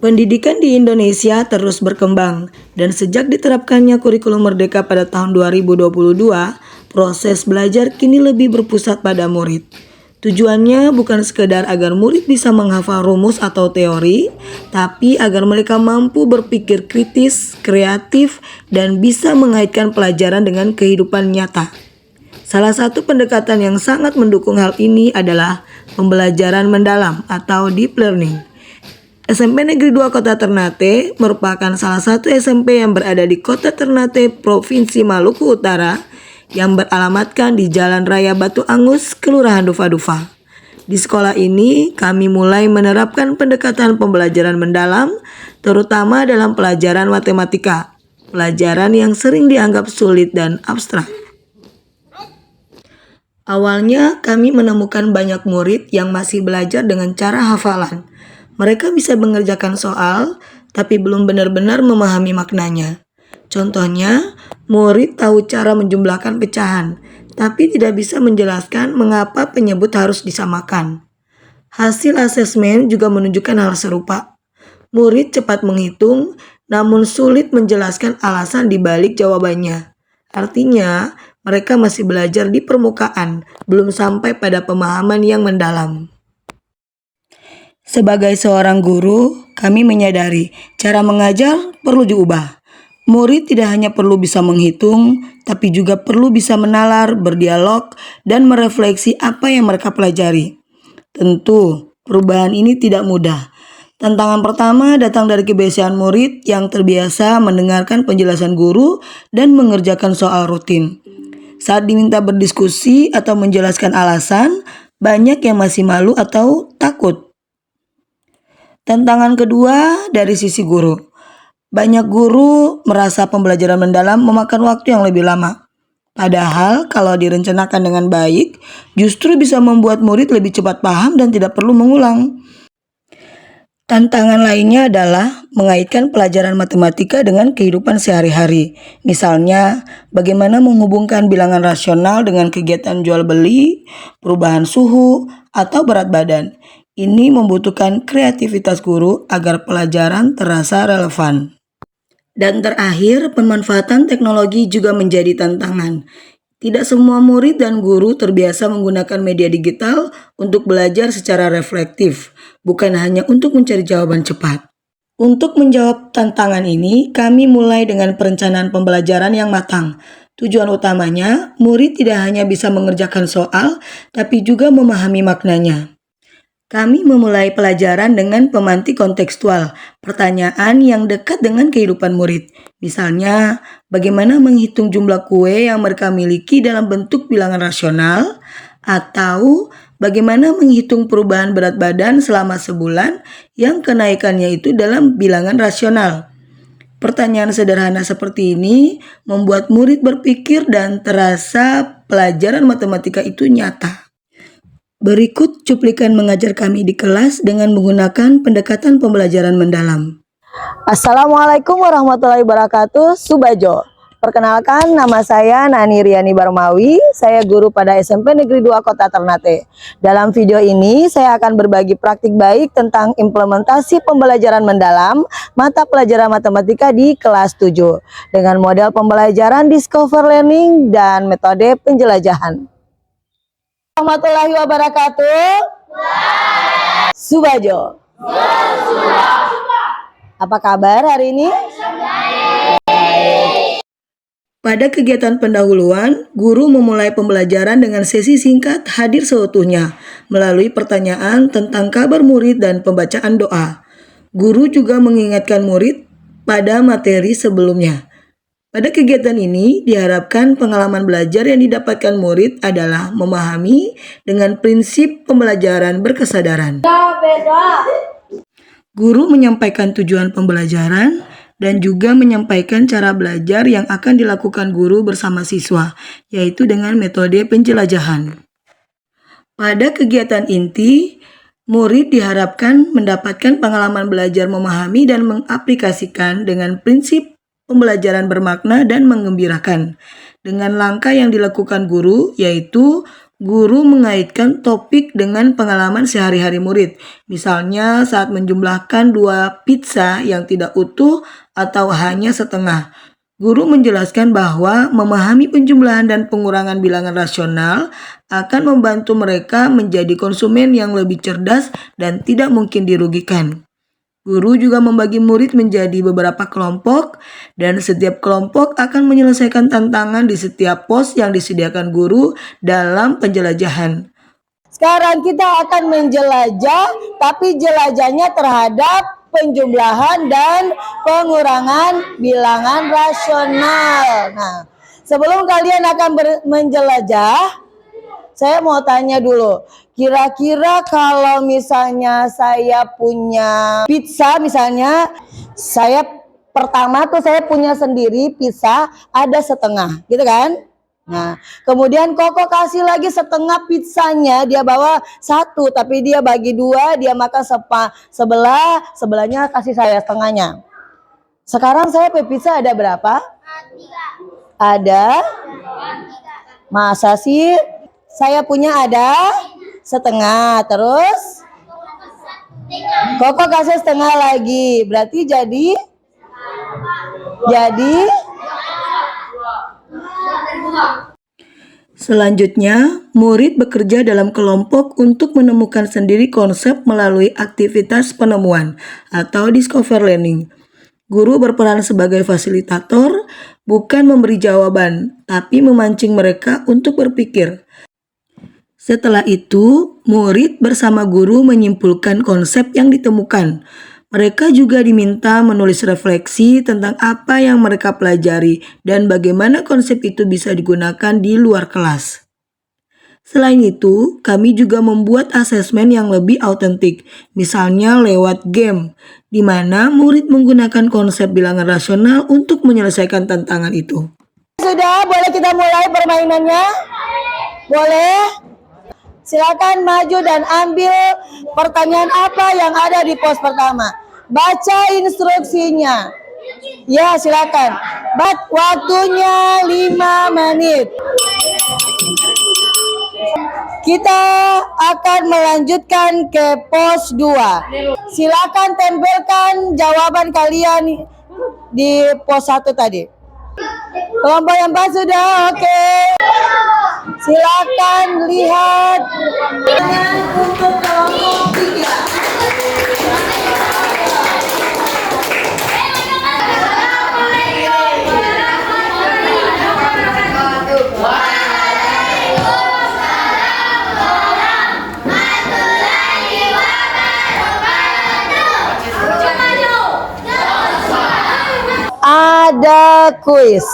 Pendidikan di Indonesia terus berkembang dan sejak diterapkannya kurikulum merdeka pada tahun 2022, proses belajar kini lebih berpusat pada murid. Tujuannya bukan sekedar agar murid bisa menghafal rumus atau teori, tapi agar mereka mampu berpikir kritis, kreatif, dan bisa mengaitkan pelajaran dengan kehidupan nyata. Salah satu pendekatan yang sangat mendukung hal ini adalah pembelajaran mendalam atau deep learning. SMP Negeri 2 Kota Ternate merupakan salah satu SMP yang berada di Kota Ternate, Provinsi Maluku Utara, yang beralamatkan di Jalan Raya Batu Angus, Kelurahan Dufa-Dufa. Di sekolah ini, kami mulai menerapkan pendekatan pembelajaran mendalam, terutama dalam pelajaran matematika, pelajaran yang sering dianggap sulit dan abstrak. Awalnya, kami menemukan banyak murid yang masih belajar dengan cara hafalan. Mereka bisa mengerjakan soal, tapi belum benar-benar memahami maknanya. Contohnya, murid tahu cara menjumlahkan pecahan, tapi tidak bisa menjelaskan mengapa penyebut harus disamakan. Hasil asesmen juga menunjukkan hal serupa. Murid cepat menghitung, namun sulit menjelaskan alasan di balik jawabannya. Artinya, mereka masih belajar di permukaan, belum sampai pada pemahaman yang mendalam. Sebagai seorang guru, kami menyadari cara mengajar perlu diubah. Murid tidak hanya perlu bisa menghitung, tapi juga perlu bisa menalar, berdialog, dan merefleksi apa yang mereka pelajari. Tentu, perubahan ini tidak mudah. Tantangan pertama datang dari kebiasaan murid yang terbiasa mendengarkan penjelasan guru dan mengerjakan soal rutin. Saat diminta berdiskusi atau menjelaskan alasan, banyak yang masih malu atau takut. Tantangan kedua dari sisi guru. Banyak guru merasa pembelajaran mendalam memakan waktu yang lebih lama. Padahal kalau direncanakan dengan baik, justru bisa membuat murid lebih cepat paham dan tidak perlu mengulang. Tantangan lainnya adalah mengaitkan pelajaran matematika dengan kehidupan sehari-hari. Misalnya, bagaimana menghubungkan bilangan rasional dengan kegiatan jual beli, perubahan suhu, atau berat badan. Ini membutuhkan kreativitas guru agar pelajaran terasa relevan. Dan terakhir, pemanfaatan teknologi juga menjadi tantangan. Tidak semua murid dan guru terbiasa menggunakan media digital untuk belajar secara reflektif, bukan hanya untuk mencari jawaban cepat. Untuk menjawab tantangan ini, kami mulai dengan perencanaan pembelajaran yang matang. Tujuan utamanya, murid tidak hanya bisa mengerjakan soal, tapi juga memahami maknanya. Kami memulai pelajaran dengan pemantik kontekstual, pertanyaan yang dekat dengan kehidupan murid. Misalnya, bagaimana menghitung jumlah kue yang mereka miliki dalam bentuk bilangan rasional, atau bagaimana menghitung perubahan berat badan selama sebulan yang kenaikannya itu dalam bilangan rasional. Pertanyaan sederhana seperti ini membuat murid berpikir dan terasa pelajaran matematika itu nyata. Berikut cuplikan mengajar kami di kelas dengan menggunakan pendekatan pembelajaran mendalam. Assalamualaikum warahmatullahi wabarakatuh, Subajo. Perkenalkan, nama saya Nani Riani Barmawi, saya guru pada SMP Negeri 2 Kota Ternate. Dalam video ini, saya akan berbagi praktik baik tentang implementasi pembelajaran mendalam mata pelajaran matematika di kelas 7 dengan model pembelajaran Discover Learning dan metode penjelajahan. Warahmatullahi wabarakatuh. Subajo. Apa kabar hari ini? Pada kegiatan pendahuluan, guru memulai pembelajaran dengan sesi singkat hadir seutuhnya melalui pertanyaan tentang kabar murid dan pembacaan doa. Guru juga mengingatkan murid pada materi sebelumnya. Pada kegiatan ini diharapkan pengalaman belajar yang didapatkan murid adalah memahami dengan prinsip pembelajaran berkesadaran. Guru menyampaikan tujuan pembelajaran dan juga menyampaikan cara belajar yang akan dilakukan guru bersama siswa, yaitu dengan metode penjelajahan. Pada kegiatan inti, murid diharapkan mendapatkan pengalaman belajar memahami dan mengaplikasikan dengan prinsip pembelajaran bermakna dan menggembirakan. Dengan langkah yang dilakukan guru, yaitu Guru mengaitkan topik dengan pengalaman sehari-hari murid. Misalnya saat menjumlahkan 2 pizza yang tidak utuh atau hanya setengah. Guru menjelaskan bahwa memahami penjumlahan dan pengurangan bilangan rasional akan membantu mereka menjadi konsumen yang lebih cerdas dan tidak mungkin dirugikan. Guru juga membagi murid menjadi beberapa kelompok dan setiap kelompok akan menyelesaikan tantangan di setiap pos yang disediakan guru dalam penjelajahan. Sekarang kita akan menjelajah, tapi jelajahnya terhadap penjumlahan dan pengurangan bilangan rasional. Nah, sebelum kalian akan menjelajah, saya mau tanya dulu, kira-kira kalau misalnya saya punya pizza misalnya, saya pertama tuh saya punya sendiri pizza ada setengah, gitu kan? Nah, kemudian Koko kasih lagi setengah pizzanya, dia bawa satu, tapi dia bagi dua, dia makan sebelahnya kasih saya setengahnya. Sekarang saya pizza ada berapa? Ada? Masa sih? Saya punya ada setengah, terus Koko kasih setengah lagi, berarti jadi Selanjutnya, murid bekerja dalam kelompok untuk menemukan sendiri konsep melalui aktivitas penemuan atau discover learning. Guru berperan sebagai fasilitator, bukan memberi jawaban, tapi memancing mereka untuk berpikir. Setelah itu, murid bersama guru menyimpulkan konsep yang ditemukan. Mereka juga diminta menulis refleksi tentang apa yang mereka pelajari dan bagaimana konsep itu bisa digunakan di luar kelas. Selain itu, kami juga membuat asesmen yang lebih autentik, misalnya lewat game, di mana murid menggunakan konsep bilangan rasional untuk menyelesaikan tantangan itu. Sudah, boleh kita mulai permainannya? Boleh? Silakan maju dan ambil pertanyaan apa yang ada di pos pertama. Baca instruksinya. Ya, silakan. Waktunya 5 menit. Kita akan melanjutkan ke pos 2. Silakan tempelkan jawaban kalian di pos 1 tadi. Kelompok yang pas sudah, oke. Silakan lihat untuk kelompok 3. Ada kuis.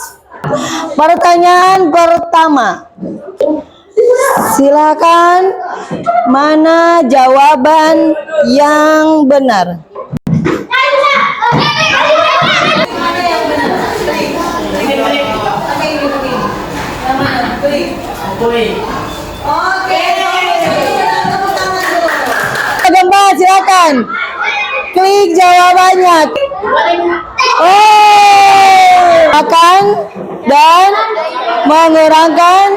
Pertanyaan pertama. Silakan, mana jawaban yang benar? Oke. Gempa, silakan. Klik jawabannya. Akan dan mengurangkan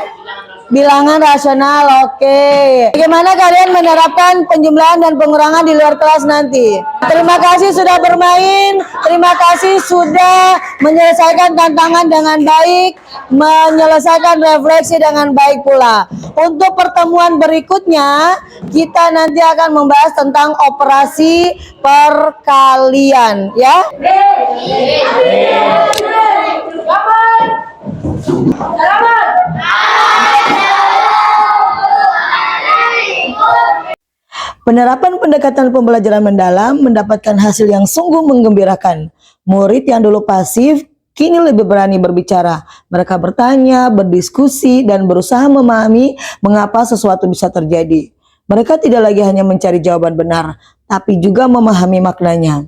bilangan rasional. Oke. Bagaimana kalian menerapkan penjumlahan dan pengurangan di luar kelas nanti? Terima kasih sudah bermain. Terima kasih sudah menyelesaikan tantangan dengan baik, menyelesaikan refleksi dengan baik pula. Untuk pertemuan berikutnya, kita nanti akan membahas tentang operasi perkalian, ya. Penerapan pendekatan pembelajaran mendalam mendapatkan hasil yang sungguh menggembirakan. Murid yang dulu pasif kini lebih berani berbicara. Mereka bertanya, berdiskusi, dan berusaha memahami mengapa sesuatu bisa terjadi. Mereka tidak lagi hanya mencari jawaban benar, tapi juga memahami maknanya.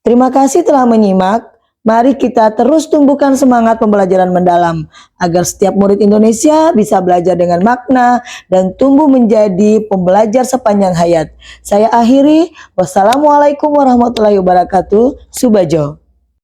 Terima kasih telah menyimak. Mari kita terus tumbuhkan semangat pembelajaran mendalam agar setiap murid Indonesia bisa belajar dengan makna dan tumbuh menjadi pembelajar sepanjang hayat. Saya akhiri. Wassalamualaikum warahmatullahi wabarakatuh. Subajo.